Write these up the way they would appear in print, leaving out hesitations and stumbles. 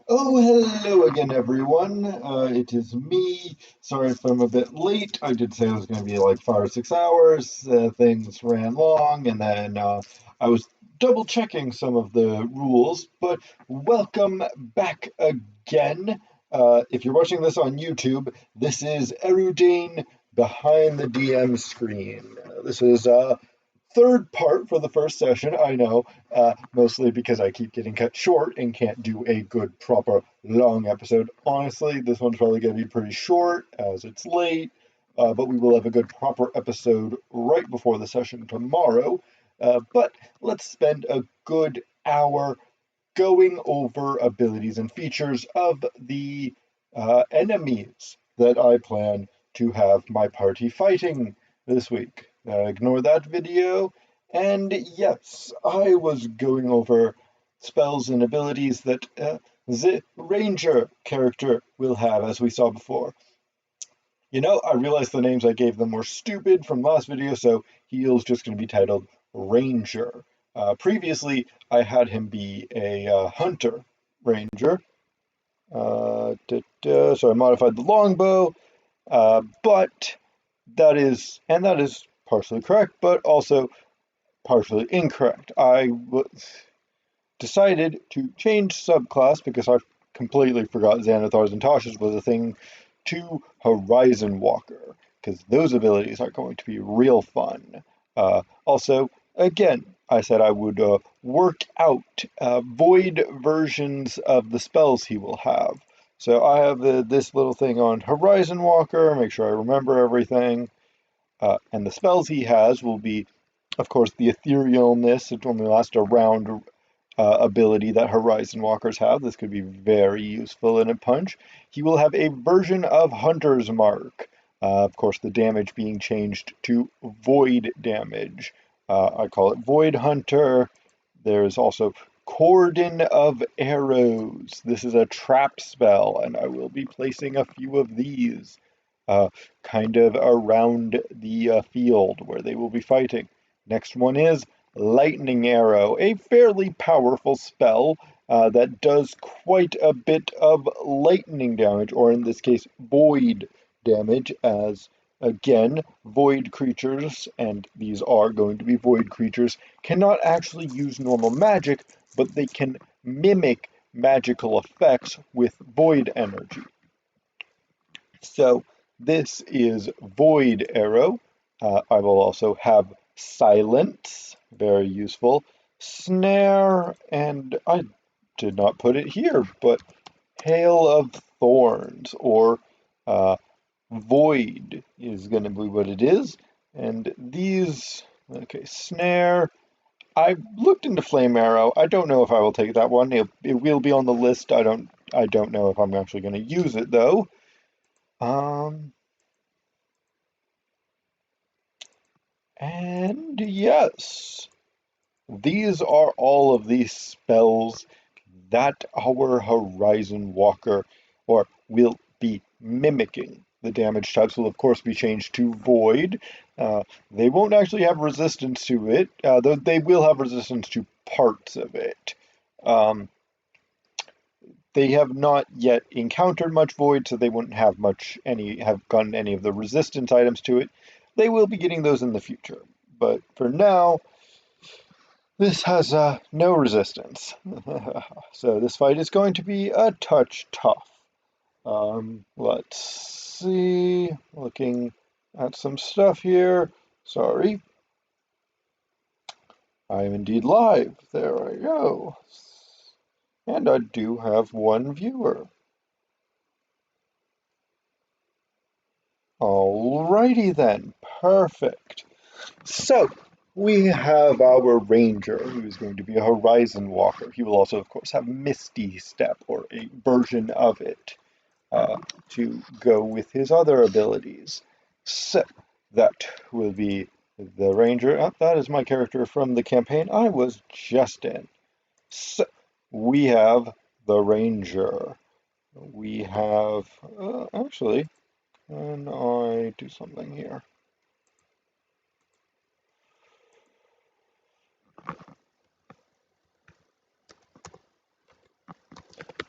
Oh, hello again, everyone. It is me. Sorry if I'm a bit late. I did say it was going to be like 5 or 6 hours. Things ran long, and then I was double checking some of the rules. But welcome back again. If you're watching this on YouTube, this is Erudain behind the DM screen. This is third part for the first session, I know, mostly because I keep getting cut short and can't do a good, proper, long episode. Honestly, this one's probably going to be pretty short as it's late, but we will have a good, proper episode right before the session tomorrow. But let's spend a good hour going over abilities and features of the enemies that I plan to have my party fighting this week. Ignore that video. And yes, I was going over spells and abilities that the ranger character will have, as we saw before. I realized the names I gave them were stupid from last video, so heal's just going to be titled Ranger. Previously, I had him be a hunter ranger. So I modified the longbow, but that is partially correct, but also partially incorrect. I decided to change subclass because I completely forgot Xanathars and Tasha's was a thing to Horizon Walker, because those abilities are going to be real fun. Also, again, I said I would work out void versions of the spells he will have. So I have this little thing on Horizon Walker, make sure I remember everything. And the spells he has will be, of course, the etherealness. It only lasts a round ability that Horizon Walkers have. This could be very useful in a punch. He will have a version of Hunter's Mark. Of course, the damage being changed to Void damage. I call it Void Hunter. There's also Cordon of Arrows. This is a trap spell, and I will be placing a few of these kind of around the field where they will be fighting. Next one is Lightning Arrow, a fairly powerful spell that does quite a bit of lightning damage, or in this case, void damage, as again, void creatures, and these are going to be void creatures, cannot actually use normal magic, but they can mimic magical effects with void energy. So this is Void Arrow. I will also have Silence, very useful. Snare, and I did not put it here, but Hail of Thorns, or uh, Void is going to be what it is. And these, okay, Snare. I looked into Flame Arrow. I don't know if I will take that one. It will be on the list. I don't know if I'm actually going to use it though. Um, and yes, these are all of these spells that our Horizon Walker, or will be mimicking. The damage types will, of course, be changed to Void. They won't actually have resistance to it, though they will have resistance to parts of it. Um, they have not yet encountered much Void, so they wouldn't have gotten any of the resistance items to it. They will be getting those in the future, but for now, this has no resistance. So this fight is going to be a touch tough. Let's see. Looking at some stuff here. Sorry. I am indeed live. There I go. And I do have one viewer. Alrighty then. Perfect. So, we have our ranger, who is going to be a horizon walker. He will also, of course, have Misty Step, or a version of it, to go with his other abilities. So, that will be the ranger. That is my character from the campaign I was just in. So, we have the ranger. We have, actually, can I do something here?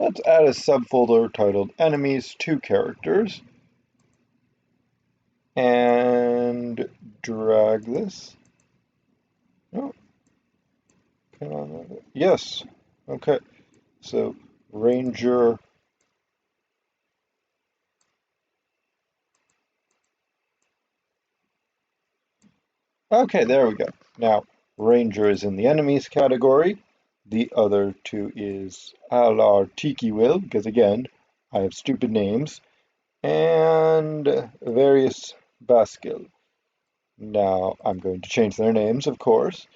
Let's add a subfolder titled Enemies to Characters and drag this. Oh, come on. Yes. Okay. So Ranger. Okay, there we go. Now, Ranger is in the enemies category. The other two is Alar Tiki Will, because again, I have stupid names, and various Baskil. Now, I'm going to change their names, of course.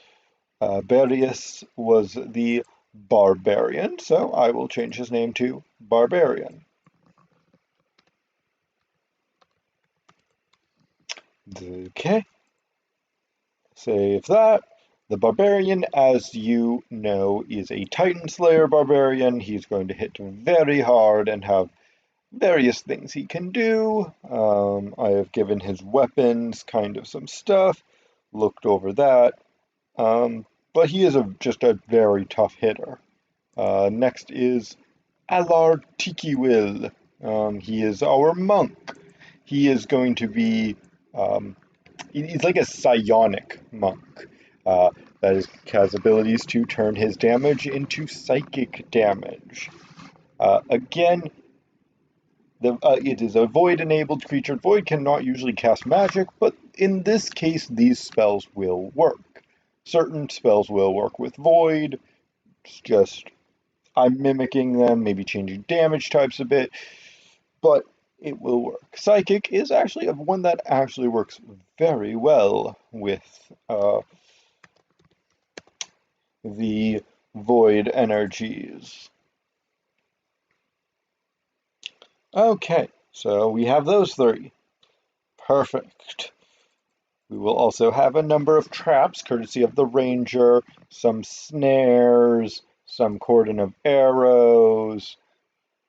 Berius was the Barbarian, so I will change his name to Barbarian. Okay, save that. The Barbarian, as you know, is a Titan Slayer Barbarian. He's going to hit very hard and have various things he can do. I have given his weapons kind of some stuff, looked over that. But he is just a very tough hitter. Next is Alar Tikiwil. He is our monk. He is going to be, um, he's like a psionic monk. Uh, that has abilities to turn his damage into psychic damage. Again, it is a void-enabled creature. Void cannot usually cast magic, but in this case, these spells will work. Certain spells will work with void. It's just I'm mimicking them, maybe changing damage types a bit, but it will work. Psychic is actually one that actually works very well with the void energies. Okay, so we have those three. Perfect. We will also have a number of traps, courtesy of the ranger, some snares, some cordon of arrows,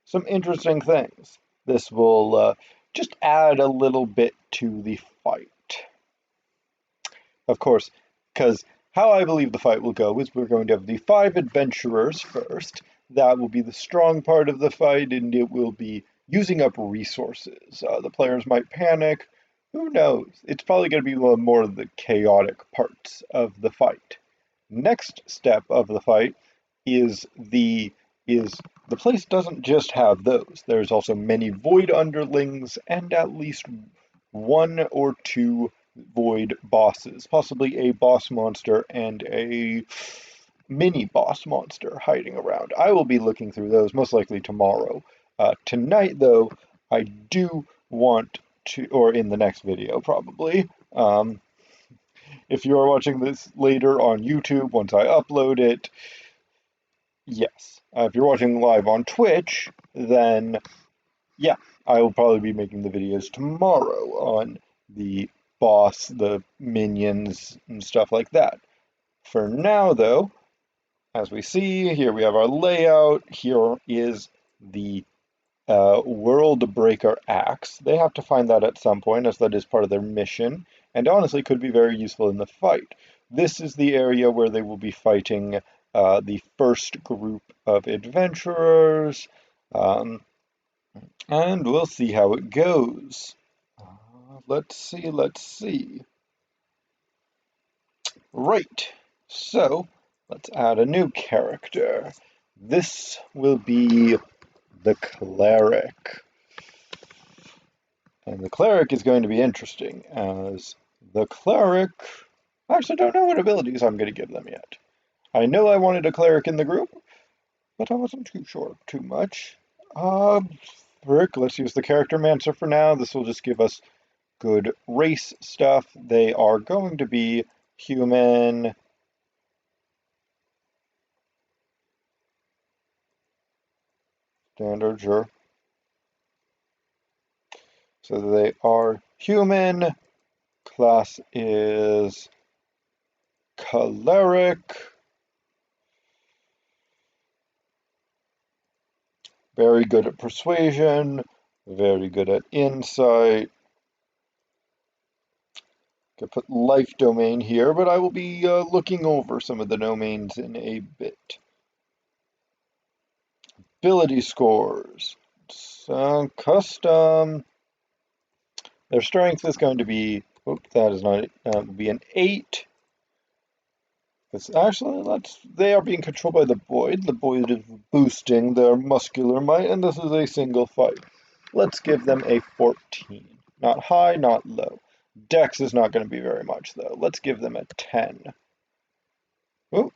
some interesting things. This will just add a little bit to the fight. Of course, because how I believe the fight will go is we're going to have the 5 adventurers first. That will be the strong part of the fight, and it will be using up resources. The players might panic. Who knows? It's probably going to be one more of the chaotic parts of the fight. Next step of the fight is the place doesn't just have those. There's also many void underlings and at least one or two void bosses, possibly a boss monster and a mini boss monster hiding around. I will be looking through those most likely tomorrow. Tonight, though, I do want to, or in the next video probably. If you are watching this later on YouTube, once I upload it, yes. If you're watching live on Twitch, then yeah, I will probably be making the videos tomorrow on the boss, the minions, and stuff like that. For now, though, as we see, here we have our layout. Here is the World Breaker Axe. They have to find that at some point, as that is part of their mission, and honestly could be very useful in the fight. This is the area where they will be fighting the first group of adventurers, and we'll see how it goes. Let's see. Right, so let's add a new character. This will be the cleric. And the cleric is going to be interesting, as the cleric... I actually don't know what abilities I'm going to give them yet. I know I wanted a cleric in the group, but I wasn't too sure too much. Frick, let's use the character Mancer for now. This will just give us good race stuff. They are going to be human. Standard, sure. So they are human. Class is cleric. Very good at persuasion. Very good at insight. Could put life domain here, but I will be looking over some of the domains in a bit. ability scores. Custom. Their strength is going to be, oops, that is not, will be an 8. They are being controlled by the Void. The Void is boosting their muscular might, and this is a single fight. Let's give them a 14. Not high, not low. Dex is not going to be very much, though. Let's give them a 10. Ooh.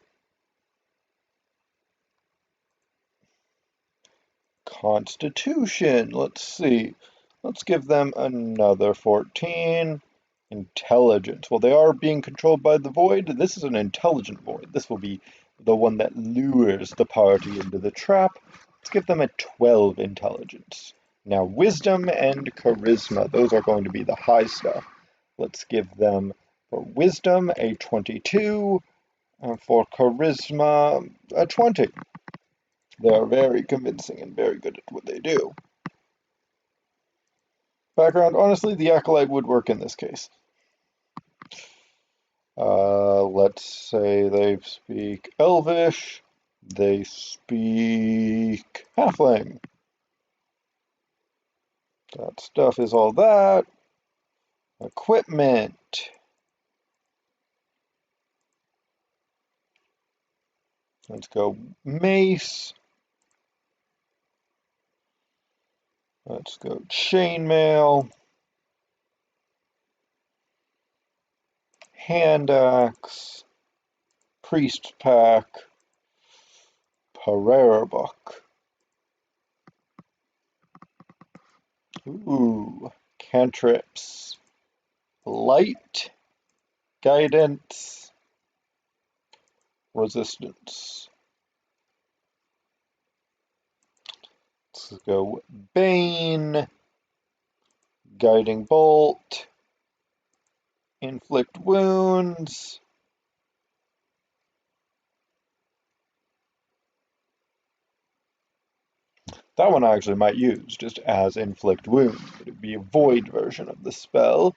Constitution, let's see. Let's give them another 14. Intelligence. Well, they are being controlled by the Void. This is an intelligent Void. This will be the one that lures the party into the trap. Let's give them a 12 intelligence. Now, wisdom and charisma, those are going to be the high stuff. Let's give them, for wisdom, a 22, and for charisma, a 20. They are very convincing and very good at what they do. Background, honestly, the Acolyte would work in this case. Let's say they speak Elvish, they speak Halfling. That stuff is all that. Equipment. Let's go mace. Let's go chainmail. Hand axe. Priest pack. Prayer book. Ooh, cantrips. Light. Guidance. Resistance. Let's go Bane. Guiding bolt. Inflict wounds. That one I actually might use just as inflict wounds. It'd be a void version of the spell.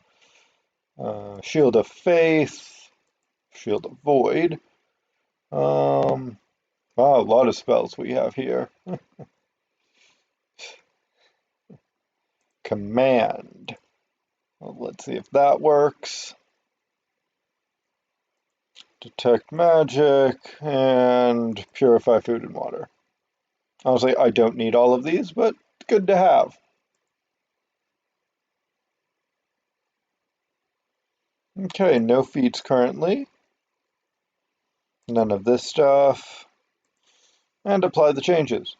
Shield of Faith. Shield of Void. Wow, a lot of spells we have here. Command. Well, let's see if that works. Detect magic and purify food and water. Honestly, I don't need all of these, but good to have. Okay, no feats currently. None of this stuff. And apply the changes.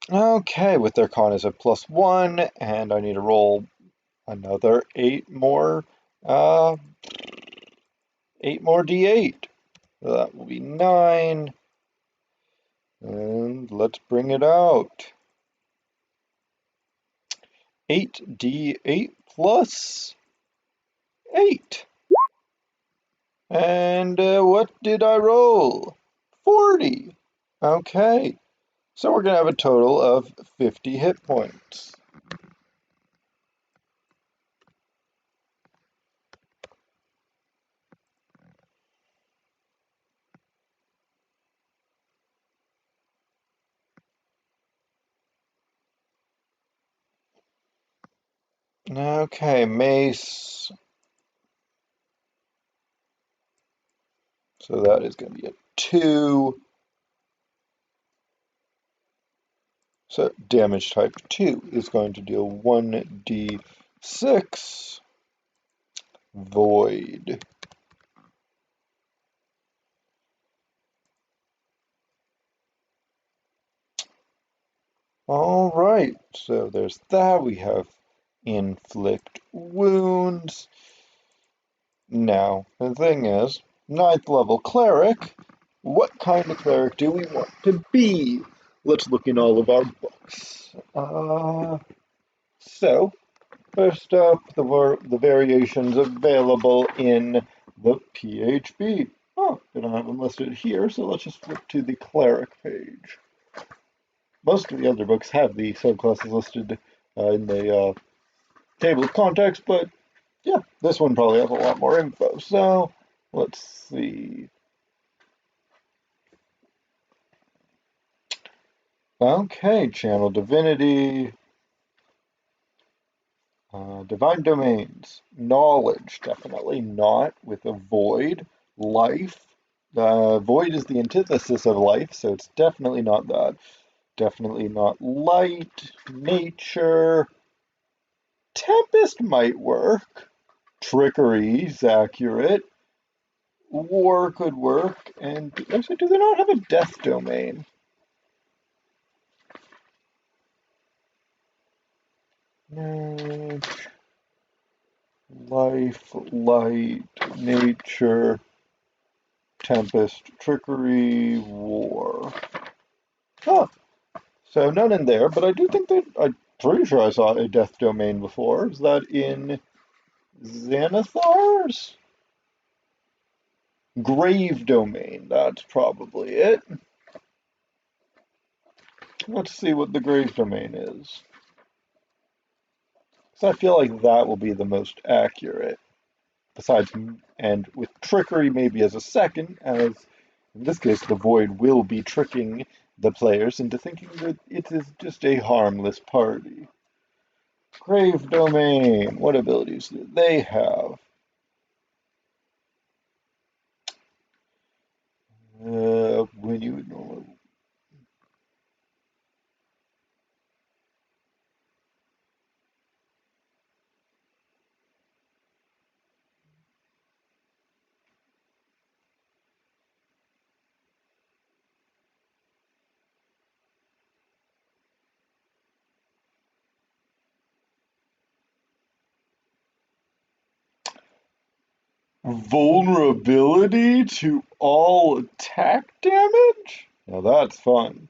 Okay, with their con is a +1, and I need to roll another 8 more d8. So that will be 9. And let's bring it out. 8d8 plus 8. And what did I roll? 40. Okay, so we're going to have a total of 50 hit points. Okay, mace. So that is going to be a 2. So damage type 2 is going to deal 1d6 void. All right, so there's that. We have inflict wounds. Now, the thing is, 9th level cleric. What kind of cleric do we want to be? Let's look in all of our books. So, first up, the variations available in the PHB. Oh, they don't have them listed here, so let's just flip to the cleric page. Most of the other books have the subclasses listed in the table of contents, but yeah, this one probably has a lot more info. So Let's see. Okay, Channel Divinity, Divine Domains, Knowledge, definitely not with a Void, Life. Void is the antithesis of life, so it's definitely not that. Definitely not Light, Nature, Tempest might work. Trickery is accurate. War could work. And actually, do they not have a death domain? Life, light, nature, tempest, trickery, war. Huh. So none in there, but I do think that I'm pretty sure I saw a death domain before. Is that in Xanathar's? Grave domain, that's probably it. Let's see what the grave domain is. Because I feel like that will be the most accurate. Besides, and with trickery maybe as a second, as in this case, the void will be tricking the players into thinking that it is just a harmless party. Grave domain, what abilities do they have? When you would normally vulnerability to all attack damage? Now that's fun.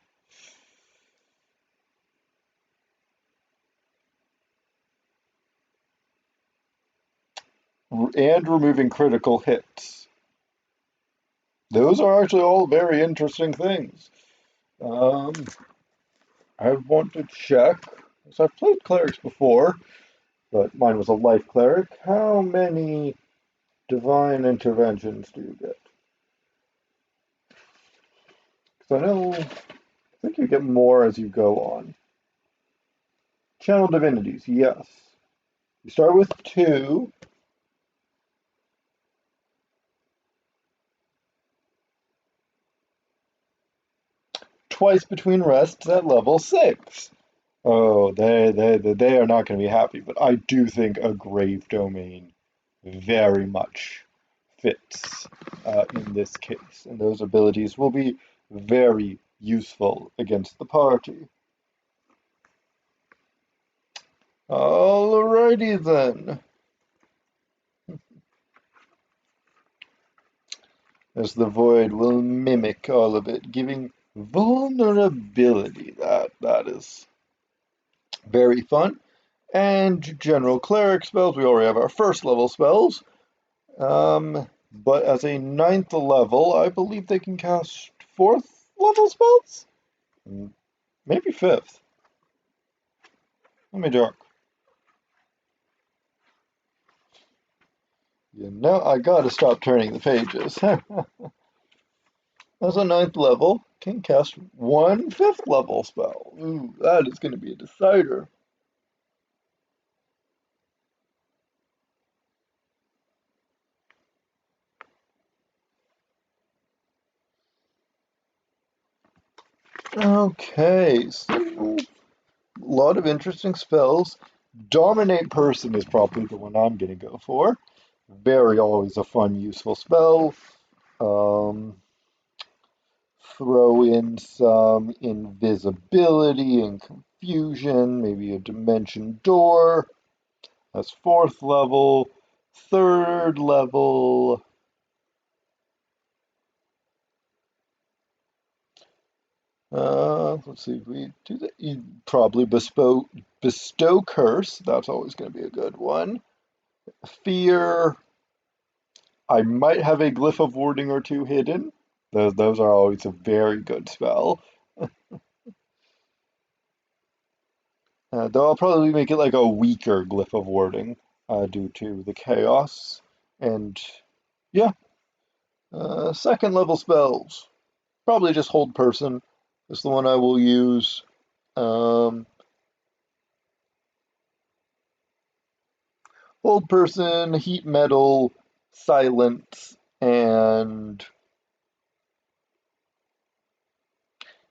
And removing critical hits. Those are actually all very interesting things. Um, I want to check. So I've played clerics before, but mine was a life cleric. How many divine interventions do you get? Because I think you get more as you go on. Channel divinities, yes. You start with two. Twice between rests at level 6. Oh, they are not going to be happy, but I do think a grave domain very much fits in this case, and those abilities will be very useful against the party. Alrighty then. As the void will mimic all of it, giving vulnerability. That is very fun. And general cleric spells, we already have our first level spells. But as a ninth level, I believe they can cast fourth level spells? Maybe fifth. Let me check. You know, I gotta stop turning the pages. As a ninth level, can cast one fifth level spell. Ooh, that is going to be a decider. Okay, so a lot of interesting spells. Dominate Person is probably the one I'm going to go for. Very always a fun, useful spell. Um, Throw in some invisibility and confusion, maybe a dimension door. That's fourth level. Third level. Let's see if we do that. You probably bestow curse. That's always going to be a good one. Fear. I might have a glyph of warding or two hidden. Those are always a very good spell. Though I'll probably make it like a weaker glyph of warding due to the chaos. And yeah, Second level spells. Probably just hold person. Is the one I will use. Um, Hold person, heat metal, silence, and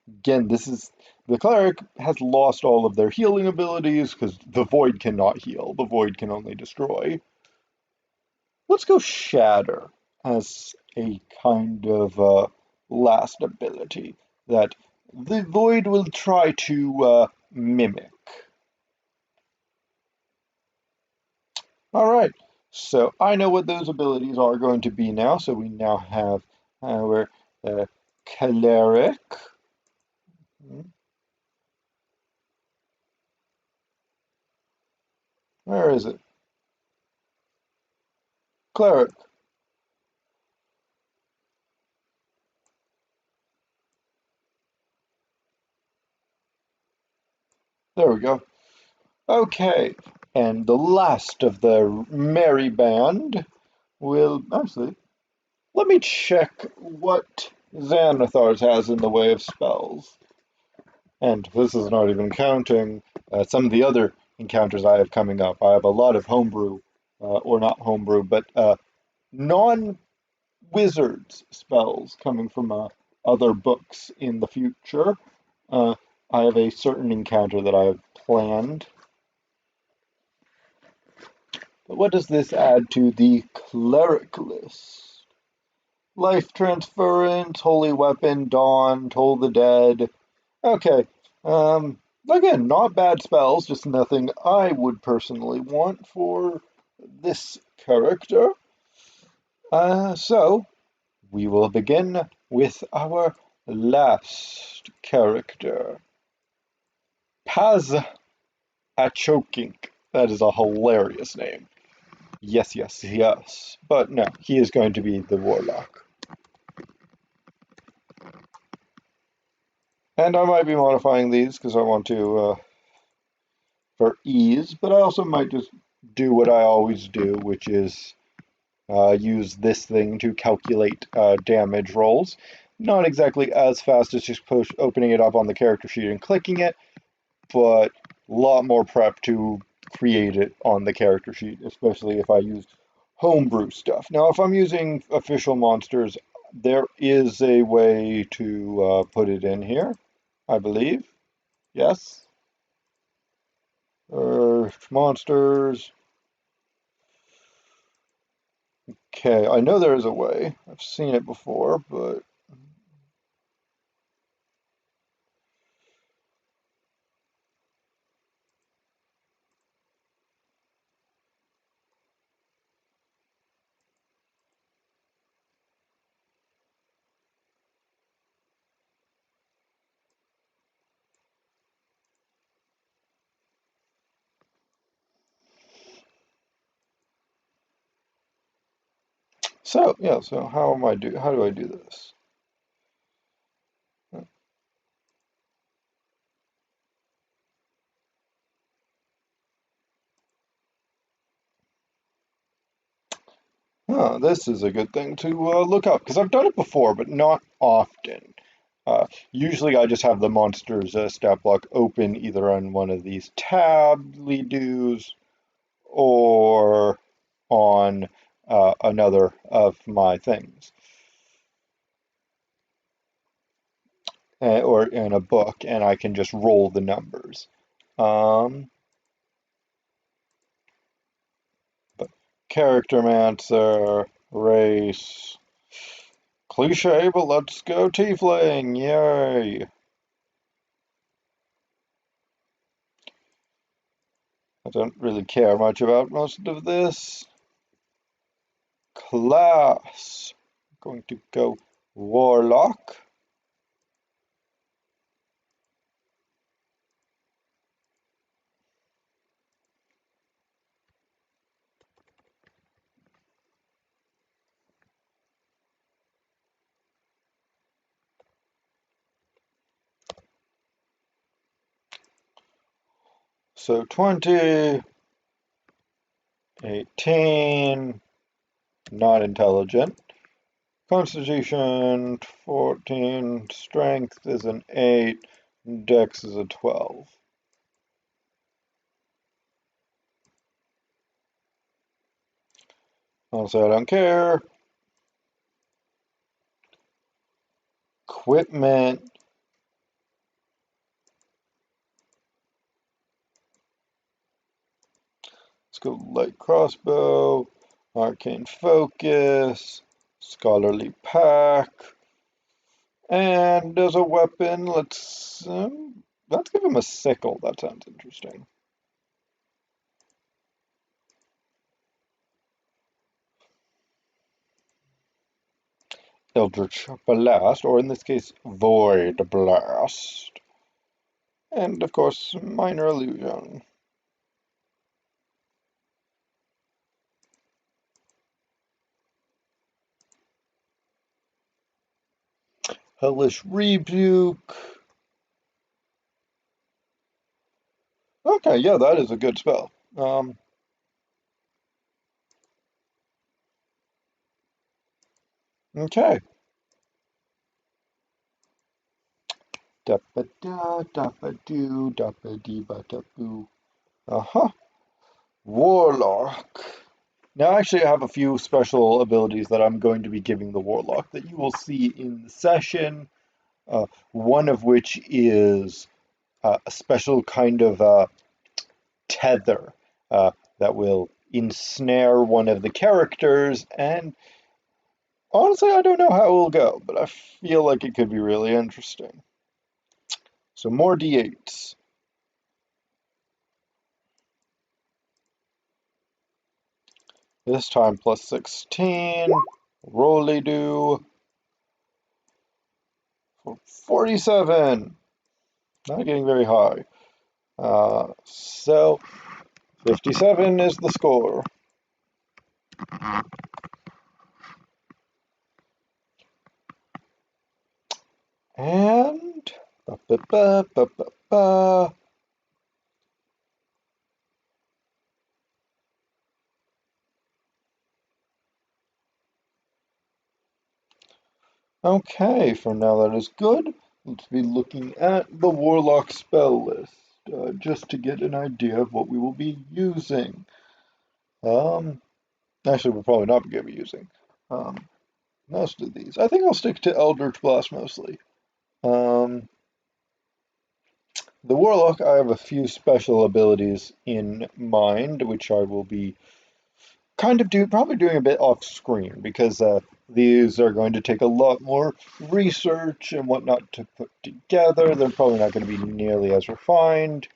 again, this is the cleric has lost all of their healing abilities because the void cannot heal. The void can only destroy. Let's go shatter as a kind of last ability that the void will try to mimic. All right, so I know what those abilities are going to be now. So we now have our cleric. Where is it? Cleric. There we go. Okay, and the last of the merry band will actually let me check what Xanathar's has in the way of spells. And this is not even counting some of the other encounters I have coming up. I have a lot of homebrew, or not homebrew, but non-wizards spells coming from other books in the future. Uh, I have a certain encounter that I have planned. But what does this add to the cleric list? Life transference, holy weapon, dawn, toll the dead. Okay. Again, not bad spells, just nothing I would personally want for this character. So we will begin with our last character, Paz Achokink. That is a hilarious name. Yes, yes, yes. But no, he is going to be the warlock. And I might be modifying these because I want to for ease, but I also might just do what I always do, which is use this thing to calculate damage rolls. Not exactly as fast as just opening it up on the character sheet and clicking it, but a lot more prep to create it on the character sheet, especially if I use homebrew stuff. Now, if I'm using official monsters, there is a way to put it in here, I believe. Yes. Monsters. Okay, I know there is a way. I've seen it before, but so yeah. So how do I do this? This is a good thing to look up because I've done it before, but not often. Usually, I just have the monster's stat block open either on one of these tab dos or on another of my things, or in a book, and I can just roll the numbers. Um, but Charactermancer, race, cliche, but let's go tiefling, yay! I don't really care much about most of this. Class. Going to go Warlock. So 20, 18, not intelligent. Constitution 14, Strength is an 8, Dex is a 12. I'll say I don't care. Equipment. Let's go light crossbow, arcane focus, scholarly pack, and as a weapon, let's give him a sickle. That sounds interesting. Eldritch Blast, or in this case, Void Blast. And of course, Minor Illusion. Hellish Rebuke. Okay, yeah, that is a good spell. Okay. Da-ba-da, da-ba-doo, da-ba-dee-ba-da-boo. Uh-huh. Warlock. Now, actually, I have a few special abilities that I'm going to be giving the Warlock that you will see in the session. One of which is a special kind of tether that will ensnare one of the characters. And honestly, I don't know how it will go, but I feel like it could be really interesting. So, more d8s. This time plus 16. Rolly do. 47. Not getting very high. So 57 is the score. And ba, ba, ba, ba, ba, ba. Okay, for now that is good. Let's be looking at the Warlock spell list, just to get an idea of what we will be using. Um, Actually, we'll probably not going to be using um, most of these. I think I'll stick to Eldritch Blast mostly. Um, the Warlock, I have a few special abilities in mind, which I will be probably doing a bit off screen because these are going to take a lot more research and whatnot to put together. They're probably not going to be nearly as refined.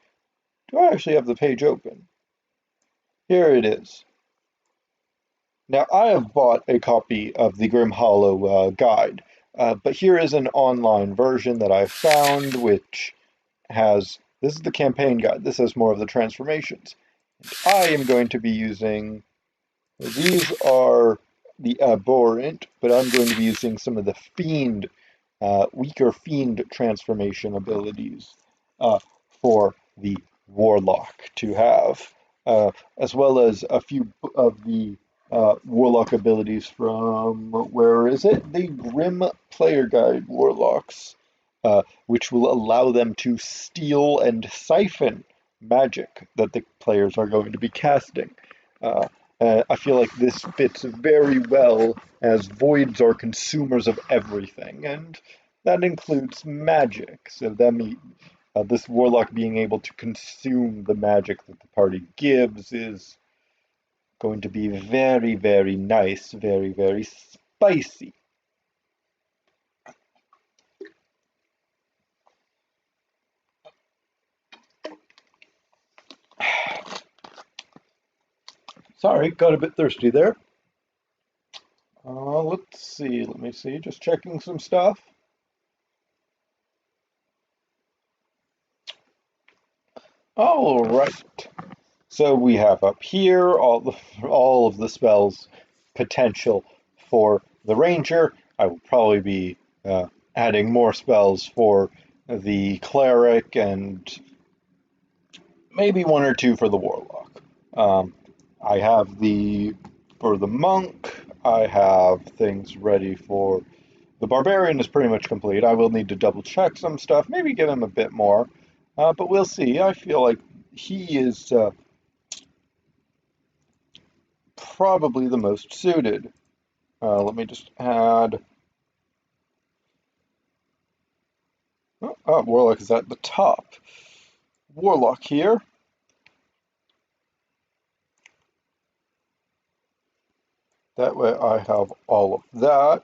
Do I actually have the page open? Here it is. Now, I have bought a copy of the Grim Hollow guide, but here is an online version that I found, which this is the campaign guide. This has more of the transformations. And I am going to be using, these are the Abhorrent, but I'm going to be using some of the Fiend, weaker Fiend transformation abilities for the Warlock to have, as well as a few of the Warlock abilities from, where is it? The Grim Player Guide Warlocks, which will allow them to steal and siphon magic that the players are going to be casting. Uh, I feel like this fits very well as voids are consumers of everything, and that includes magic. So this warlock being able to consume the magic that the party gives is going to be very, very nice, very, very spicy. Sorry, got a bit thirsty there. Let's see, let me see, just checking some stuff. All right. So we have up here all of the spells potential for the ranger. I will probably be adding more spells for the cleric and maybe one or two for the warlock. I have for the monk, I have things ready for the barbarian is pretty much complete. I will need to double check some stuff, maybe give him a bit more, but we'll see. I feel like he is probably the most suited. Let me just add. Warlock is at the top. Warlock here. That way I have all of that.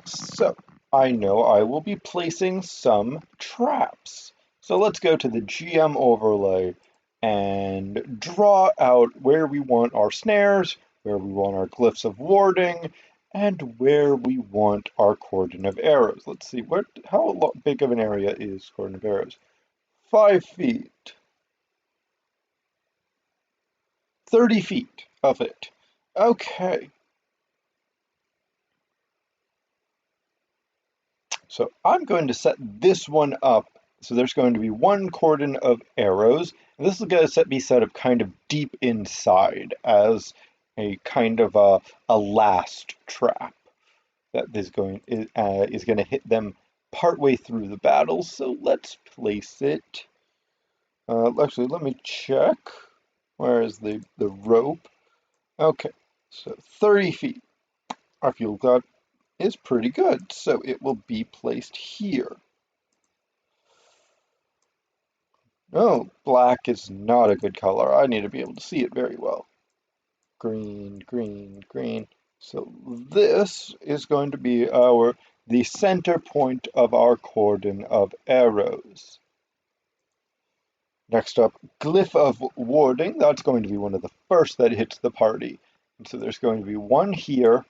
So I know I will be placing some traps. So let's go to the GM overlay and draw out where we want our snares, where we want our glyphs of warding, and where we want our cordon of arrows. Let's see, how big of an area is cordon of arrows? 5 feet. 30 feet of it. Okay, so I'm going to set this one up. So there's going to be one cordon of arrows, and this is going to be set up kind of deep inside as a kind of a last trap that is going to hit them partway through the battle. So let's place it. Actually, let me check. Where is the rope? Okay, so 30 feet. I feel that is pretty good. So it will be placed here. Oh, black is not a good color. I need to be able to see it very well. Green, green, green. So this is going to be the center point of our cordon of arrows. Next up, glyph of warding. That's going to be one of the first that hits the party. And so there's going to be one here,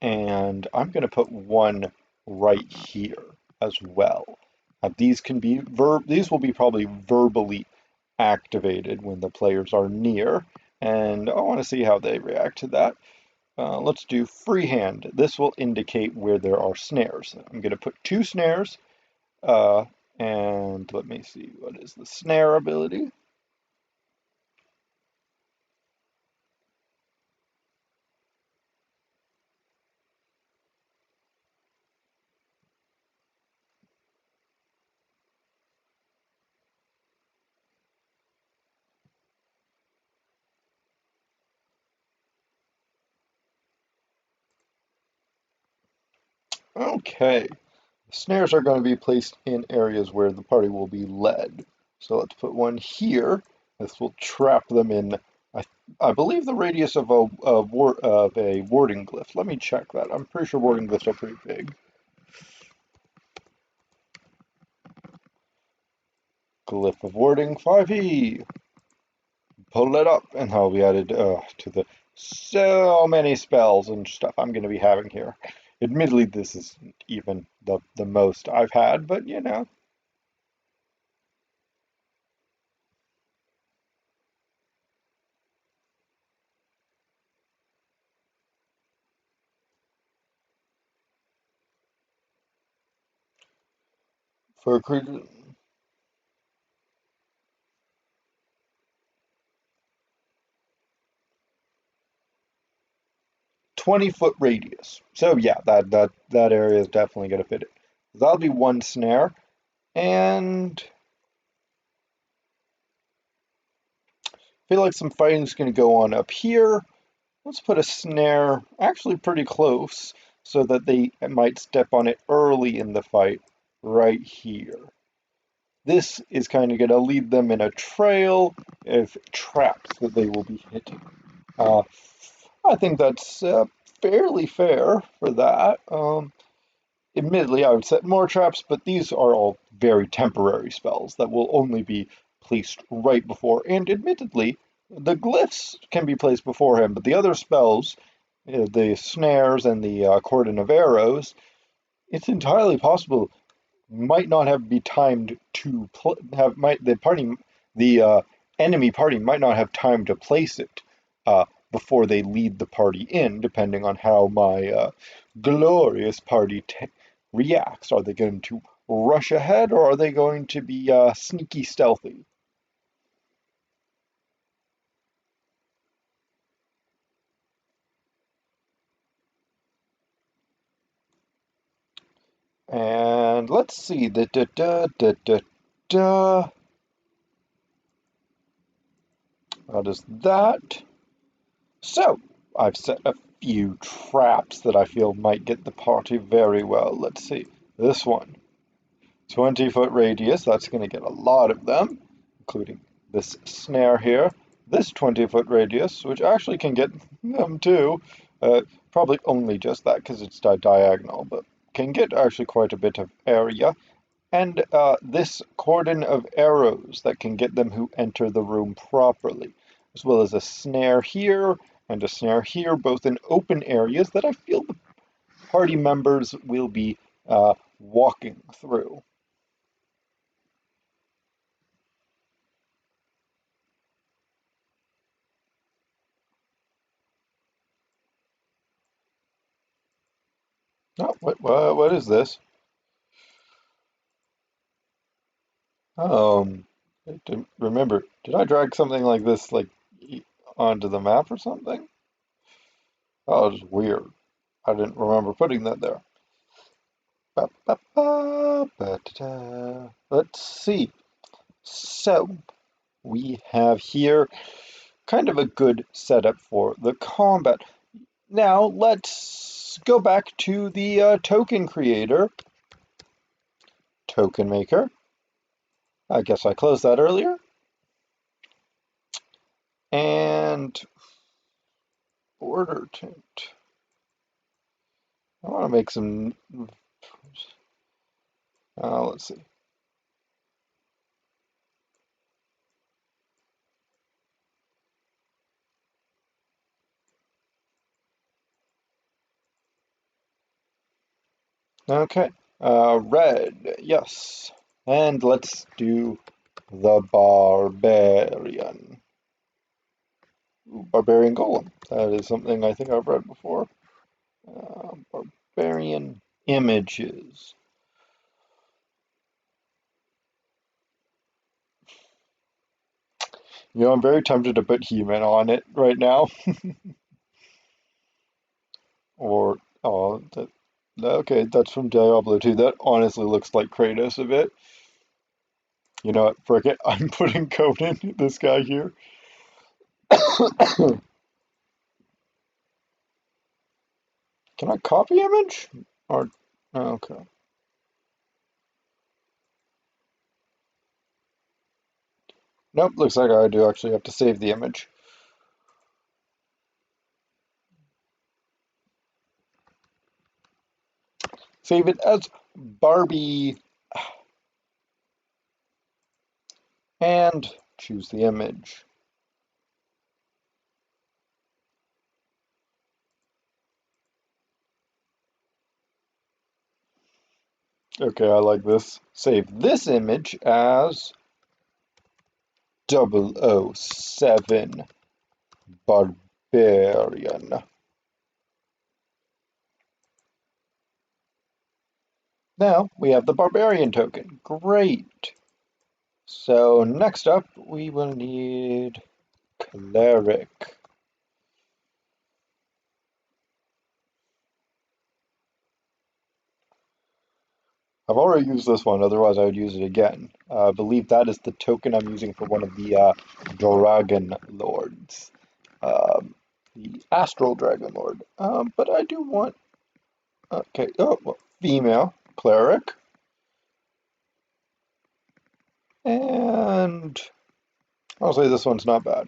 and I'm going to put one right here as well. These will be probably verbally activated when the players are near, and I want to see how they react to that. Let's do freehand. This will indicate where there are snares. I'm going to put 2 snares, and let me see, what is the snare ability? Okay, snares are going to be placed in areas where the party will be led. So let's put one here. This will trap them in, I believe, the radius of of a warding glyph. Let me check that. I'm pretty sure warding glyphs are pretty big. Glyph of warding 5e. Pull it up, and that'll be added to the so many spells and stuff I'm going to be having here. Admittedly, this isn't even the most I've had, but you know. For a creature, 20-foot radius. So yeah, that area is definitely going to fit it. That'll be one snare, and I feel like some fighting is going to go on up here. Let's put a snare actually pretty close so that they might step on it early in the fight right here. This is kind of going to lead them in a trail of traps that they will be hitting. Uh, I think that's fairly fair for that. Admittedly, I would set more traps, but these are all very temporary spells that will only be placed right before. And admittedly, the glyphs can be placed before him, but the other spells, the snares and the cordon of arrows, it's entirely possible might not have be timed to have might the party the enemy party might not have time to place it before they lead the party in, depending on how my glorious party reacts. Are they going to rush ahead, or are they going to be sneaky stealthy? And let's see. Da, da, da, da, da, da. What is that? So, I've set a few traps that I feel might get the party very well. Let's see. This one. 20-foot radius, that's going to get a lot of them, including this snare here. This 20-foot radius, which actually can get them too. Probably only just that because it's diagonal, but can get actually quite a bit of area. And this cordon of arrows that can get them who enter the room properly, as well as a snare here and a snare here, both in open areas that I feel the party members will be walking through. Oh, what is this? Um, remember, did I drag something like this onto the map or something? Oh, it's weird. I didn't remember putting that there. Ba, ba, ba, ba, da, da. Let's see. So we have here kind of a good setup for the combat. Now let's go back to the token creator, token maker. I guess I closed that earlier. And border tint. I want to make some. Let's see. Okay. Red. Yes. And let's do the barbarian. Ooh, barbarian golem. That is something I think I've read before. Barbarian images. You know, I'm very tempted to put He-Man on it right now. Or, oh, okay, that's from Diablo 2. That honestly looks like Kratos a bit. You know what, frick it, I'm putting Conan, this guy here. Can I copy image? Or, oh, okay. Nope, looks like I do actually have to save the image. Save it as Barbie. And choose the image. Okay, I like this. Save this image as 007 Barbarian. Now we have the Barbarian token. Great. So next up we will need Cleric. I've already used this one, otherwise I would use it again. I believe that is the token I'm using for one of the Dragon Lords. The Astral Dragon Lord. But I do want... Okay, oh, well, female Cleric. And I'll say this one's not bad.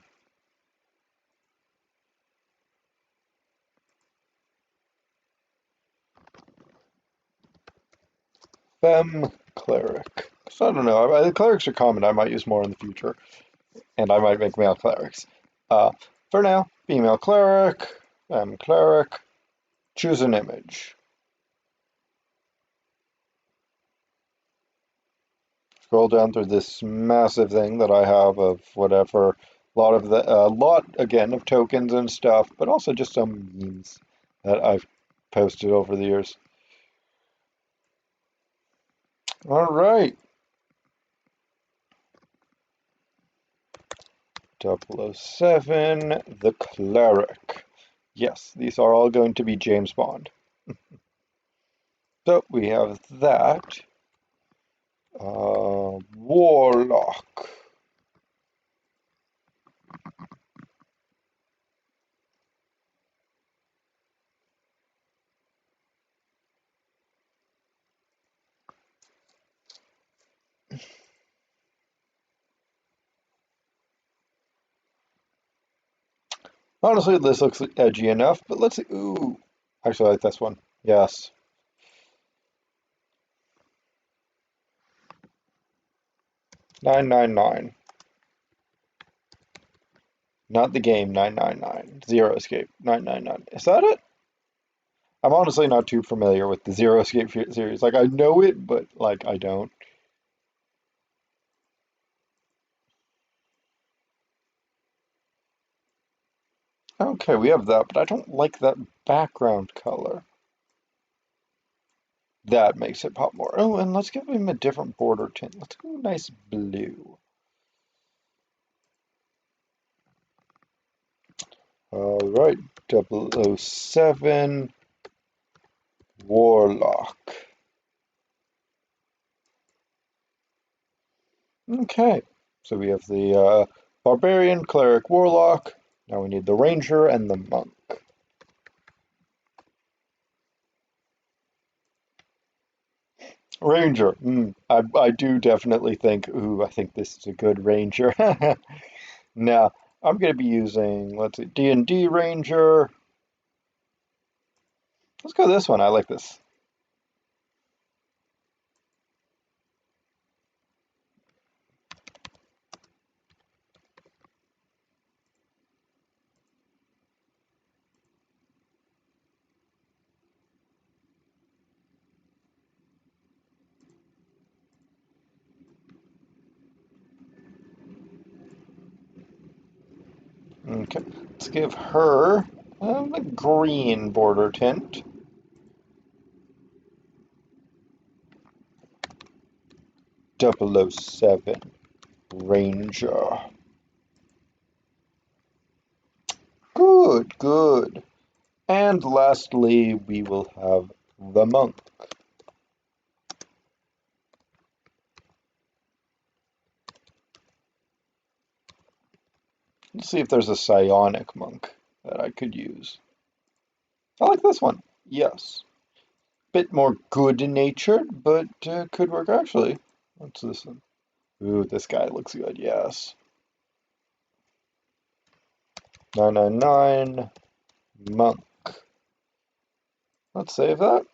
Femme Cleric. So I don't know. The clerics are common. I might use more in the future. And I might make male clerics. For now, female cleric, femme cleric. Choose an image. Scroll down through this massive thing that I have of whatever. Lot again of tokens and stuff, but also just some memes that I've posted over the years. All right. 007, the cleric. Yes, these are all going to be James Bond. So we have that. Warlock. Honestly, this looks edgy enough, but let's see. Ooh, actually, I like this one. Yes. 999. Not the game, 999. Zero Escape, 999. Is that it? I'm honestly not too familiar with the Zero Escape series. Like, I know it, but, like, I don't. Okay, we have that, but I don't like that background color. That makes it pop more. Oh, and let's give him a different border tint. Let's go nice blue. All right, 007 Warlock. Okay, so we have the Barbarian, Cleric, Warlock. Now we need the Ranger and the Monk. Ranger. I do definitely think, ooh, I think this is a good Ranger. Now, I'm going to be using, let's see, D&D Ranger. Let's go this one. I like this. Okay, let's give her a green border tint. 007 Ranger. Good, good. And lastly, we will have the Monk. Let's see if there's a psionic monk that I could use. I like this one. Yes. Bit more good-natured, but could work actually. What's this one? Ooh, this guy looks good, yes. 999 monk. Let's save that.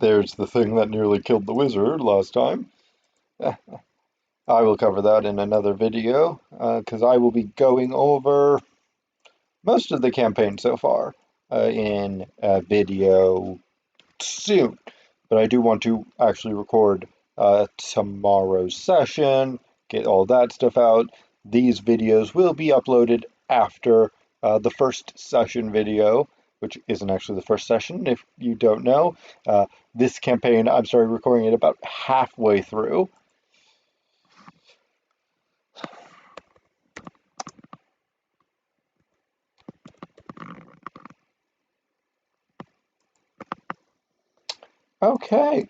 There's the thing that nearly killed the wizard last time. I will cover that in another video, because I will be going over most of the campaign so far in a video soon. But I do want to actually record tomorrow's session, get all that stuff out. These videos will be uploaded after the first session video, which isn't actually the first session, if you don't know. This campaign, I'm started recording it about halfway through. Okay,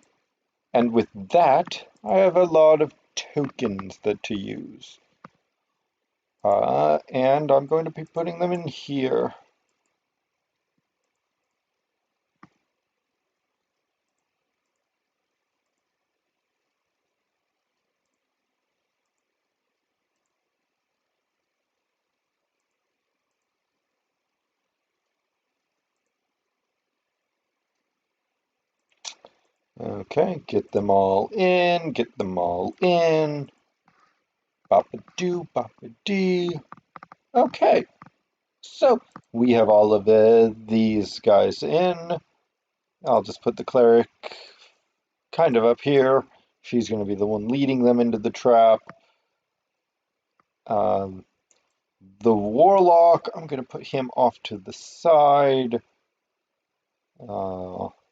and with that, I have a lot of tokens that to use. And I'm going to be putting them in here. Okay, get them all in, get them all in. Bop-a-doo, bop-a-dee. Okay, so we have all of these guys in. I'll just put the cleric kind of up here. She's going to be the one leading them into the trap. Um, the warlock, I'm going to put him off to the side.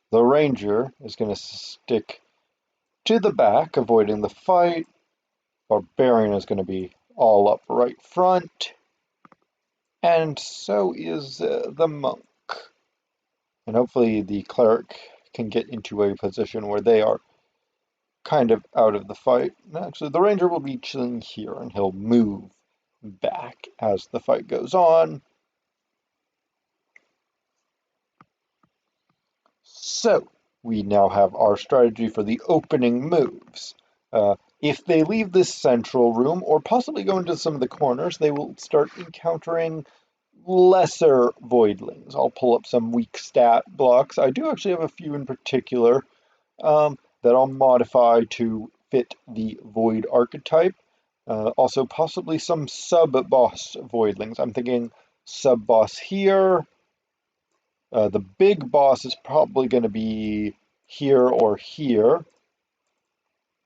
The The ranger is going to stick to the back, avoiding the fight. Barbarian is going to be all up right front. And so is the monk. And hopefully the cleric can get into a position where they are kind of out of the fight. Actually, the ranger will be chilling here, and he'll move back as the fight goes on. So, we now have our strategy for the opening moves. If they leave this central room, or possibly go into some of the corners, they will start encountering lesser voidlings. I'll pull up some weak stat blocks. I do actually have a few in particular that I'll modify to fit the void archetype. Also, possibly some sub-boss voidlings. I'm thinking sub-boss here. The big boss is probably going to be here or here.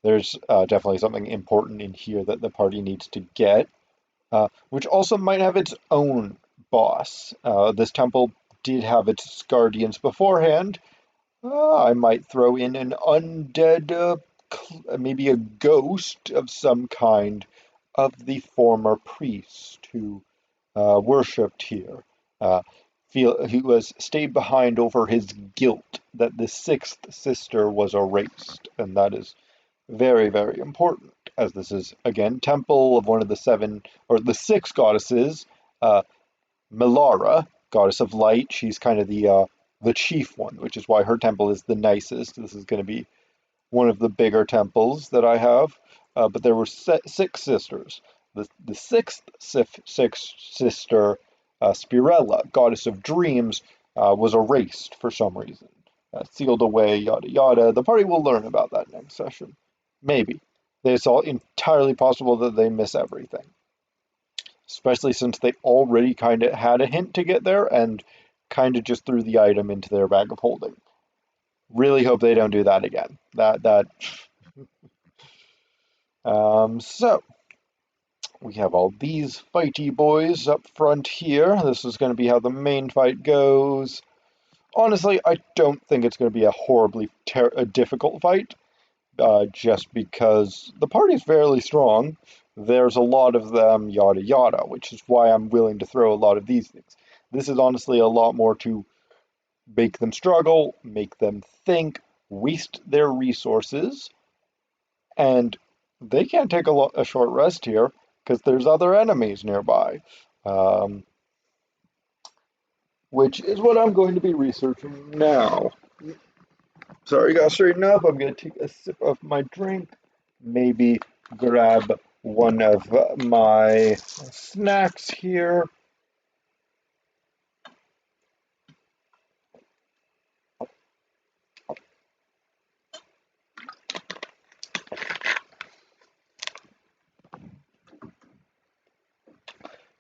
There's definitely something important in here that the party needs to get, which also might have its own boss. This temple did have its guardians beforehand. I might throw in an undead, maybe a ghost of some kind of the former priest who worshipped here. Who was stayed behind over his guilt that the sixth sister was erased, and that is very, very important, as this is again temple of one of the seven or the six goddesses, Melara, goddess of light. She's kind of the chief one, which is why her temple is the nicest. This is going to be one of the bigger temples that I have. But there were six sisters. The sixth sister, Spirella, goddess of dreams, was erased for some reason. Sealed away, yada yada. The party will learn about that next session. Maybe. It's all entirely possible that they miss everything. Especially since they already kind of had a hint to get there and kind of just threw the item into their bag of holding. Really hope they don't do that again. So we have all these fighty boys up front here. This is going to be how the main fight goes. Honestly, I don't think it's going to be a horribly difficult fight, just because the party's fairly strong. There's a lot of them, yada yada, which is why I'm willing to throw a lot of these things. This is honestly a lot more to make them struggle, make them think, waste their resources, and they can't take a short rest here because there's other enemies nearby, which is what I'm going to be researching now. Sorry, gotta straighten up. I'm gonna take a sip of my drink, maybe grab one of my snacks here.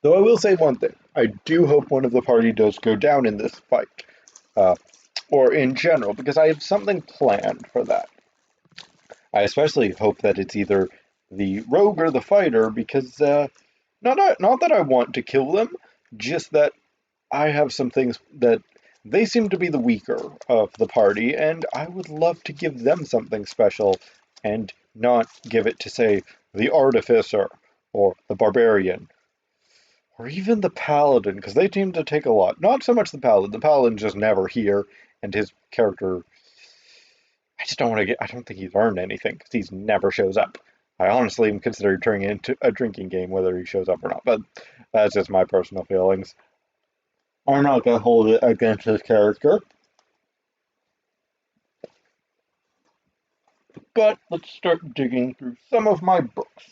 Though I will say one thing, I do hope one of the party does go down in this fight, uh, or in general, because I have something planned for that. I especially hope that it's either the rogue or the fighter, because not that I want to kill them, just that I have some things that they seem to be the weaker of the party, and I would love to give them something special and not give it to, say, the artificer or the barbarian or even the paladin, because they seem to take a lot. Not so much the paladin. The paladin's just never here, and his character, I just don't want to get. I don't think he's earned anything because he's never shows up. I honestly am considering turning it into a drinking game whether he shows up or not, but that's just my personal feelings. I'm not gonna hold it against his character. But let's start digging through some of my books.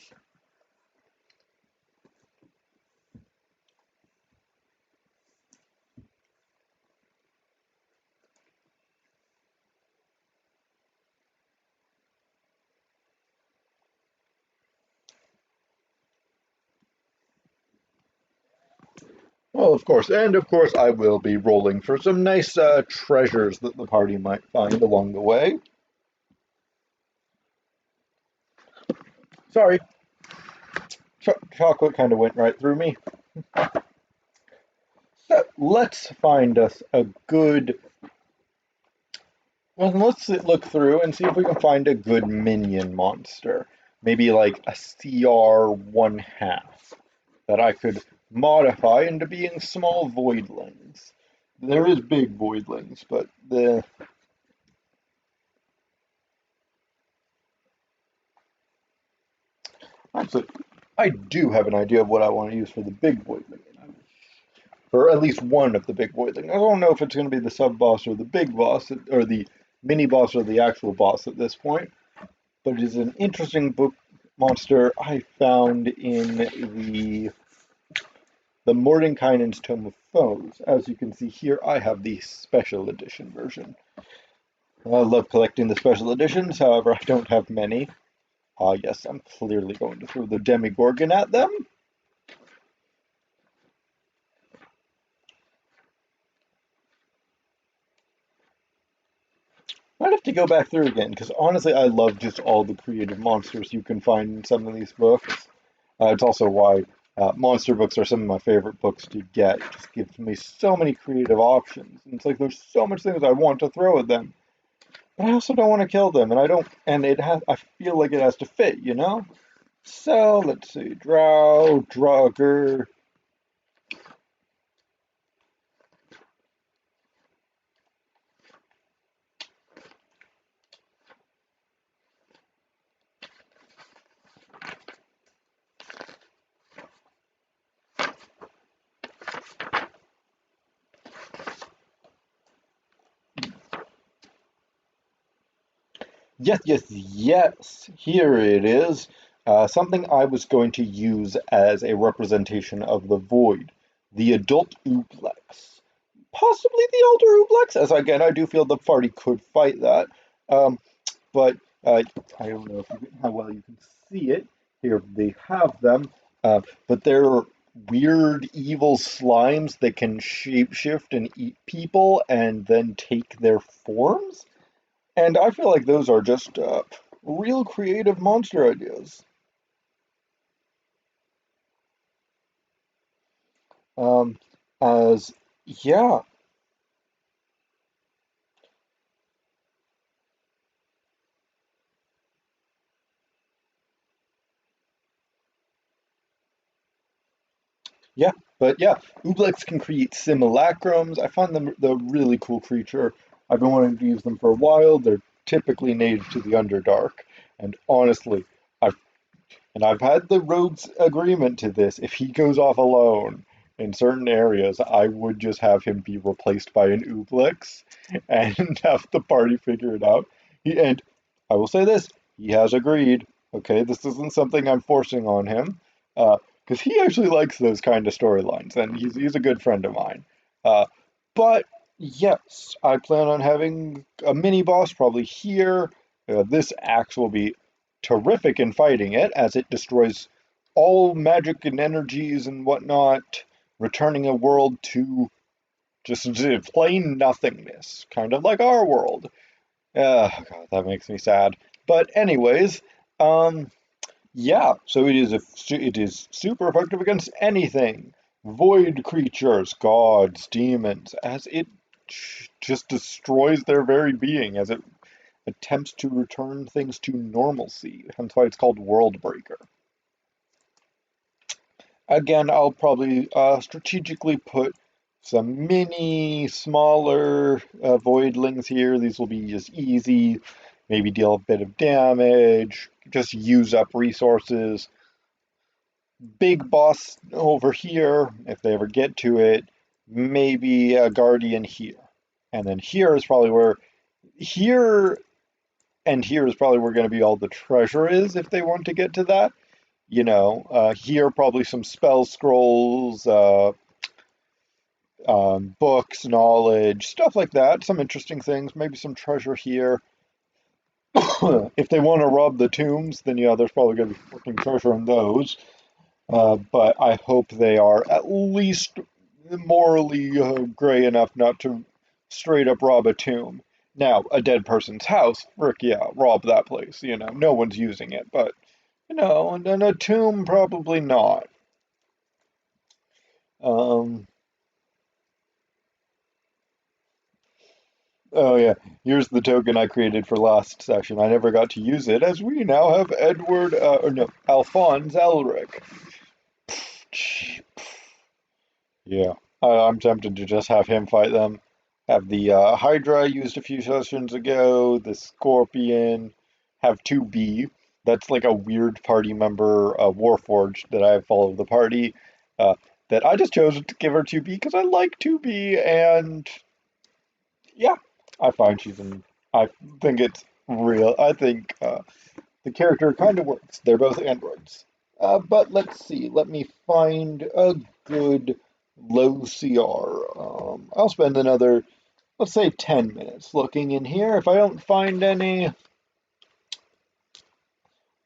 Well, of course, and of course I will be rolling for some nice treasures that the party might find along the way. Sorry, chocolate kind of went right through me. So let's find us a good Well, let's look through and see if we can find a good minion monster. Maybe like a CR one half that I could modify into being small voidlings. There is big voidlings, but the actually I do have an idea of what I want to use for the big voidling. Or at least one of the big voidlings. I don't know if it's going to be the sub boss or the big boss or the mini boss or the actual boss at this point, but it is an interesting book monster I found in the Mordenkainen's Tome of Foes. As you can see here, I have the special edition version. I love collecting the special editions, however, I don't have many. Ah, yes, I'm clearly going to throw the Demigorgon at them. Might have to go back through again, because honestly, I love just all the creative monsters you can find in some of these books. It's also why monster books are some of my favorite books to get. It just gives me so many creative options. And it's like there's so much things I want to throw at them. But I also don't want to kill them, and I don't, and it has, I feel like it has to fit, you know? So, let's see, Drow, Draugr. Yes, yes, yes, here it is. Something I was going to use as a representation of the Void, the adult Ooblex. Possibly the older Ooblex, as again, I do feel the party could fight that. Um, but I don't know if how well you can see it. Here they have them, but they're weird, evil slimes that can shapeshift and eat people and then take their forms. And I feel like those are just real creative monster ideas. Um, as yeah, yeah, but yeah, Ooblex can create simulacrums. I find them the really cool creature. I've been wanting to use them for a while. They're typically native to the Underdark, and honestly, I've I've had the rogue's agreement to this. If he goes off alone in certain areas, I would just have him be replaced by an Ooblex and have the party figure it out. And I will say this, he has agreed. Okay, this isn't something I'm forcing on him, because he actually likes those kind of storylines, and he's a good friend of mine. Uh, but yes, I plan on having a mini boss probably here. This axe will be terrific in fighting it, as it destroys all magic and energies and whatnot, returning a world to just plain nothingness, kind of like our world. God, that makes me sad. But anyways, um, yeah. So it is super effective against anything, void creatures, gods, demons, as it just destroys their very being, as it attempts to return things to normalcy. Hence why it's called World Breaker. Again, I'll probably strategically put some mini, smaller voidlings here. These will be just easy, maybe deal a bit of damage, just use up resources. Big boss over here, if they ever get to it, maybe a guardian here. And then here is probably where, here and here is probably where going to be all the treasure is if they want to get to that. Here probably some spell scrolls, books, knowledge, stuff like that. Some interesting things, maybe some treasure here. If they want to rob the tombs, then yeah, there's probably going to be fucking treasure in those. But I hope they are at least morally gray enough not to straight up rob a tomb. Now, a dead person's house, frick yeah, rob that place. No one's using it, but and then a tomb probably not. Um, Oh yeah, here's the token I created for last session. I never got to use it, as we now have Edward, or no, Alphonse Elric. Yeah, I'm tempted to just have him fight them. Have the Hydra I used a few sessions ago, the Scorpion, have 2B. That's like a weird party member, Warforged, that I have followed the party. Uh, that I just chose to give her 2B because I like 2B, and yeah, I find she's in. I think it's real. I think the character kind of works. They're both androids. But let's see. Let me find a good low CR. I'll spend another, let's say, 10 minutes looking in here. If I don't find any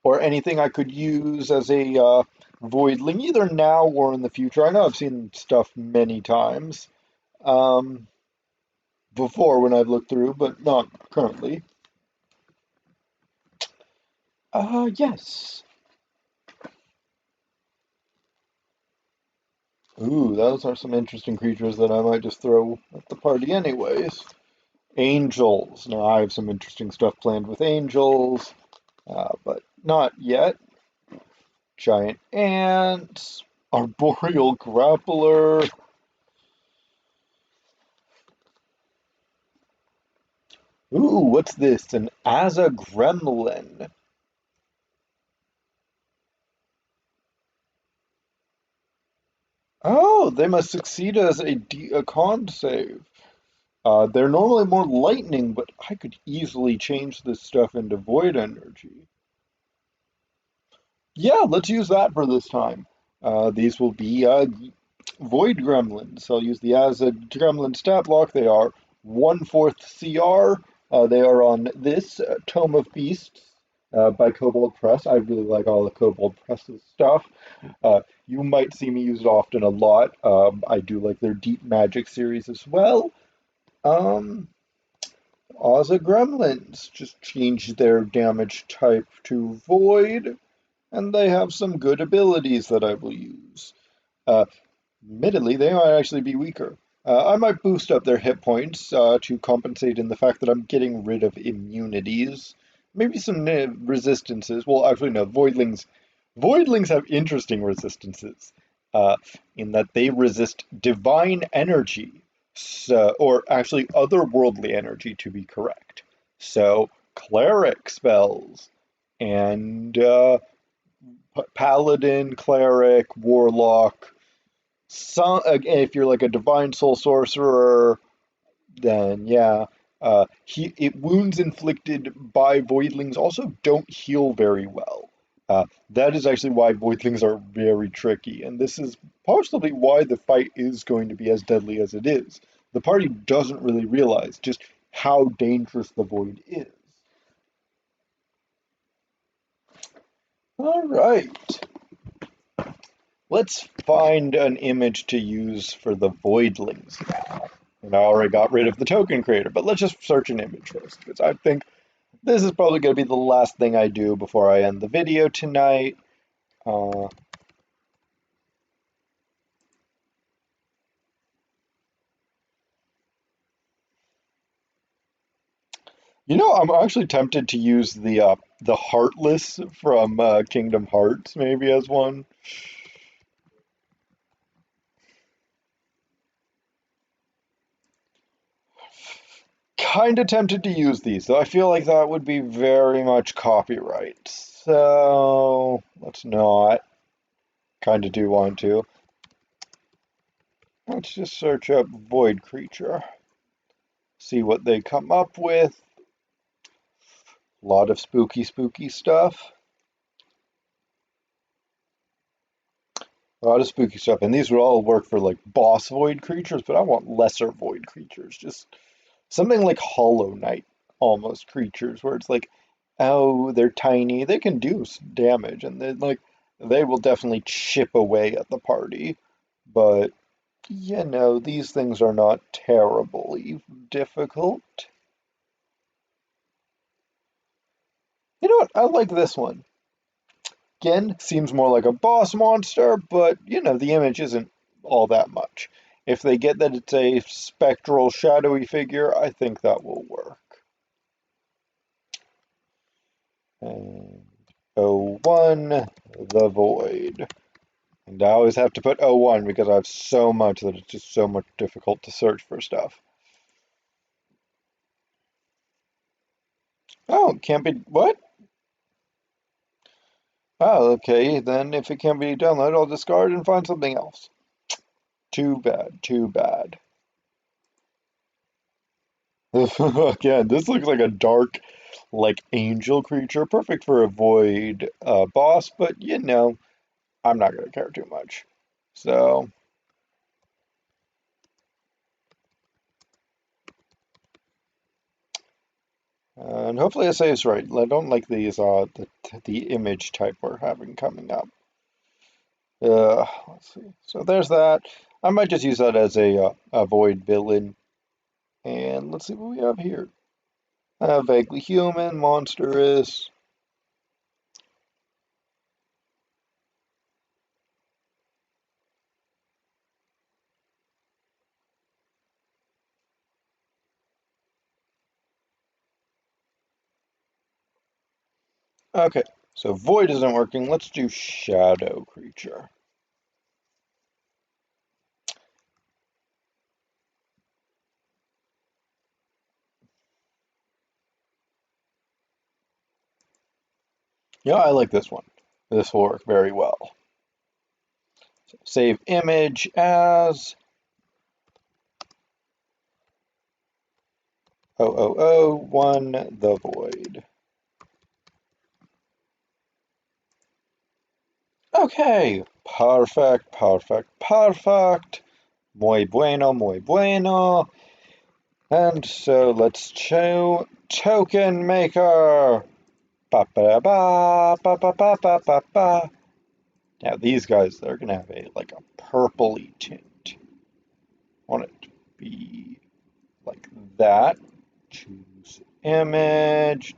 or anything I could use as a voidling, either now or in the future. I know I've seen stuff many times um, before when I've looked through, but not currently. Yes. Ooh, those are some interesting creatures that I might just throw at the party anyways. Angels. Now, I have some interesting stuff planned with angels, but not yet. Giant ants, arboreal grappler. Ooh, what's this? An Asa gremlin. Oh, they must succeed as a con save. They're normally more lightning, but I could easily change this stuff into void energy. Yeah, let's use that for this time. These will be Void Gremlins. I'll use the as a Gremlin stat block. They are 1/4 CR. They are on this Tome of Beasts by Kobold Press. I really like all the Kobold Press's stuff. You might see me use it often a lot. I do like their Deep Magic series as well. Um, Oza Gremlins just change their damage type to Void, and they have some good abilities that I will use. Uh, Admittedly, they might actually be weaker. I might boost up their hit points to compensate in the fact that I'm getting rid of immunities. Maybe some resistances. Well, actually, no. Voidlings. Voidlings have interesting resistances uh, in that they resist divine energy, so, or actually otherworldly energy, to be correct. So, cleric spells and paladin, cleric, warlock. Some, if you're like a divine soul sorcerer, then yeah. Wounds inflicted by voidlings also don't heal very well. That is actually why voidlings are very tricky, and this is possibly why the fight is going to be as deadly as it is. The party doesn't really realize just how dangerous the void is. All right, let's find an image to use for the voidlings now. And I already got rid of the token creator, but let's just search an image first, because I think this is probably going to be the last thing I do before I end the video tonight. Uh, I'm actually tempted to use the Heartless from Kingdom Hearts maybe as one. Kind of tempted to use these, though I feel like that would be very much copyright. So let's not. Kind of do want to. Let's just search up Void Creature. See what they come up with. A lot of spooky, spooky stuff. A lot of spooky stuff. And these would all work for like boss void creatures, but I want lesser void creatures. Just something like Hollow Knight almost creatures, where it's like, oh, they're tiny. They can do damage, and they will definitely chip away at the party. But these things are not terribly difficult. You know what? I like this one. Again, seems more like a boss monster, but the image isn't all that much. If they get that it's a spectral, shadowy figure, I think that will work. And O1, the Void. And I always have to put O1 because I have so much that it's just so much difficult to search for stuff. Oh, can't be, what? Oh, okay, then if it can't be downloaded, I'll discard and find something else. Too bad, too bad. Again, this looks like a dark, like angel creature, perfect for a void boss, but you know, I'm not gonna care too much. So, and hopefully it saves right. I don't like these the image type we're having coming up. Let's see. So there's that. I might just use that as a void villain. And let's see what we have here. Vaguely human, monstrous. Okay, so void isn't working. Let's do shadow creature. Yeah, I like this one. This will work very well. So save image as 0001 the void. Okay, perfect, perfect, perfect. Muy bueno, muy bueno. And so let's show token maker. Ba ba ba ba ba ba ba ba ba. Now these guys, they're gonna have a like a purpley tint. I want it to be like that. Choose image.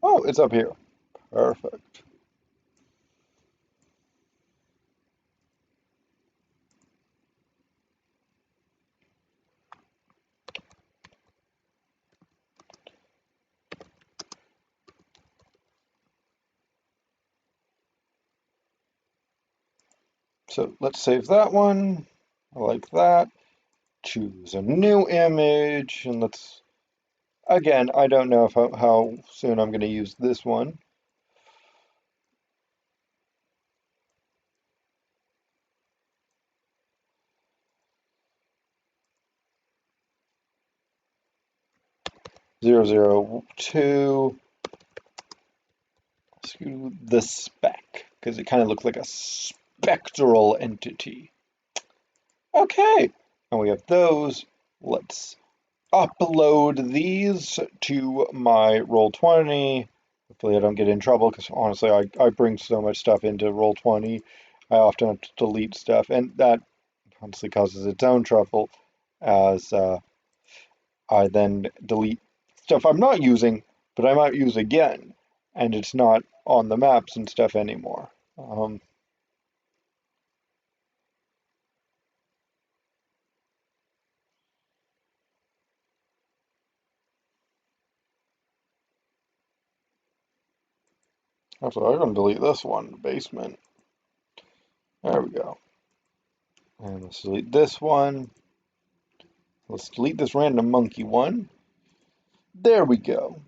Oh, it's up here. Perfect. So let's save that one. I like that. Choose a new image, and let's, again, I don't know if how soon I'm going to use this one. Zero zero two. Let's do the spec, because it kind of looks like a spectral entity. Okay, and we have those. Let's upload these to my Roll20. Hopefully I don't get in trouble because honestly I bring so much stuff into Roll20. I often have to delete stuff, and that honestly causes its own trouble as I then delete stuff I'm not using, but I might use again, and it's not on the maps and stuff anymore. Actually, I'm going to delete this one, basement. There we go. And let's delete this one. Let's delete this random monkey one. There we go.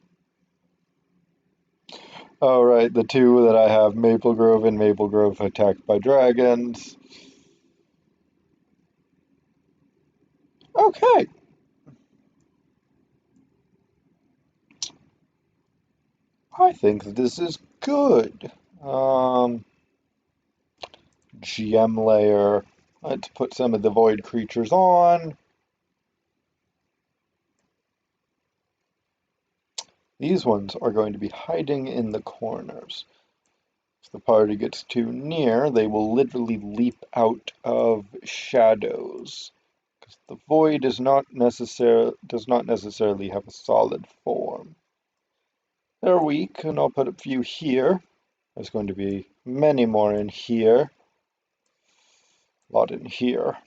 All right, the two that I have, Maple Grove and Maple Grove, attacked by dragons. Okay. I think this is good. Gem layer. Let's put some of the void creatures on. These ones are going to be hiding in the corners. If the party gets too near, they will literally leap out of shadows. Because the void does not necessarily have a solid form. They're weak, and I'll put a few here. There's going to be many more in here. a lot in here.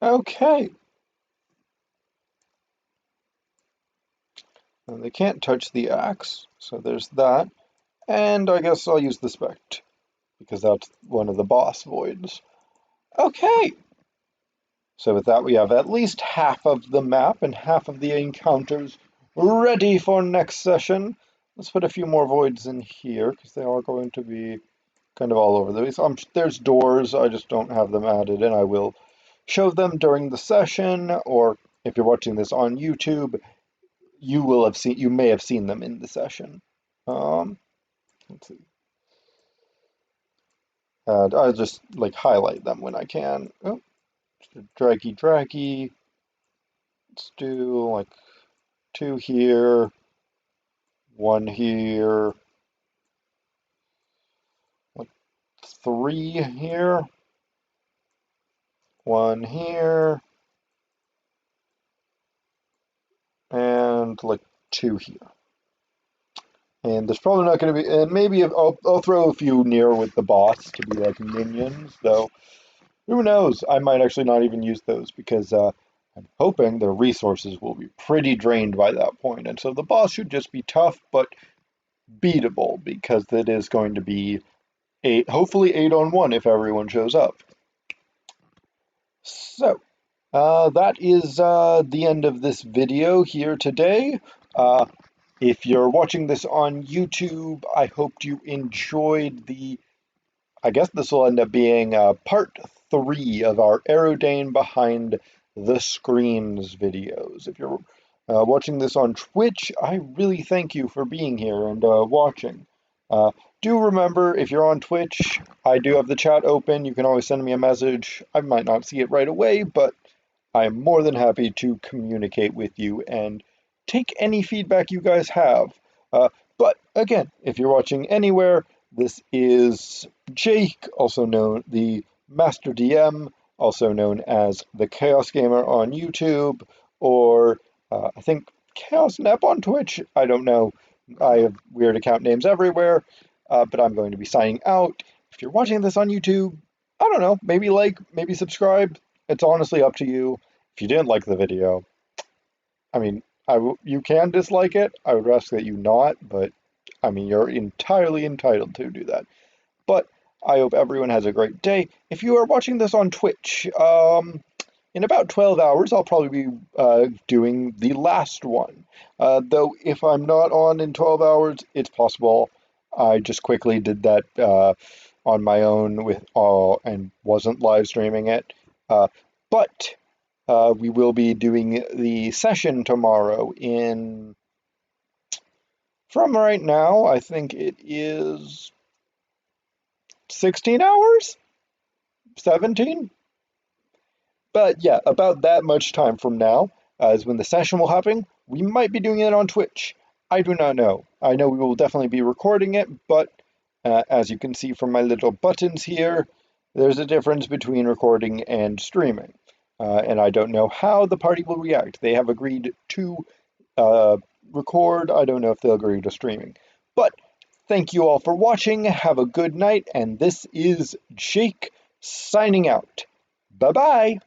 Okay. And they can't touch the axe, so there's that. And I guess I'll use the spect, because that's one of the boss voids. Okay. So with that, we have at least half of the map and half of the encounters ready for next session. Let's put a few more voids in here, because they are going to be kind of all over the place. There's doors, I just don't have them added, and I will show them during the session, or if you're watching this on YouTube, you may have seen them in the session. Let's see. I'll just like highlight them when I can. Oh, draggy. Let's do like 2 here, 1 here, like 3 here, 1 here, and like 2 here. And there's probably not going to be, and maybe I'll throw a few near with the boss to be like minions, though who knows? I might actually not even use those because I'm hoping their resources will be pretty drained by that point. And so the boss should just be tough, but beatable because it is going to be hopefully 8-on-1 if everyone shows up. So that is the end of this video here today. If you're watching this on YouTube, I hope you enjoyed I guess this will end up being part 3 of our Erudain behind the screens videos. If you're watching this on Twitch, I really thank you for being here and watching. Uh, do remember, if you're on Twitch, I do have the chat open. You can always send me a message. I might not see it right away, but I'm more than happy to communicate with you and take any feedback you guys have. But again, if you're watching anywhere, this is Jake, also known the Master DM, also known as the Chaos Gamer on YouTube, or I think Chaos Nep on Twitch. I don't know. I have weird account names everywhere, but I'm going to be signing out. If you're watching this on YouTube, I don't know, maybe like, maybe subscribe. It's honestly up to you. If you didn't like the video, I mean, you can dislike it. I would ask that you not, but I mean, you're entirely entitled to do that. But I hope everyone has a great day. If you are watching this on Twitch, in about 12 hours, I'll probably be doing the last one. Though if I'm not on in 12 hours, it's possible. I just quickly did that on my own and wasn't live streaming it. But we will be doing the session tomorrow from right now, I think it is 16 hours? 17? But yeah, about that much time from now is when the session will happen. We might be doing it on Twitch. I do not know. I know we will definitely be recording it, but as you can see from my little buttons here, there's a difference between recording and streaming. And I don't know how the party will react. They have agreed to record. I don't know if they'll agree to streaming. But thank you all for watching. Have a good night. And this is Jake signing out. Bye-bye.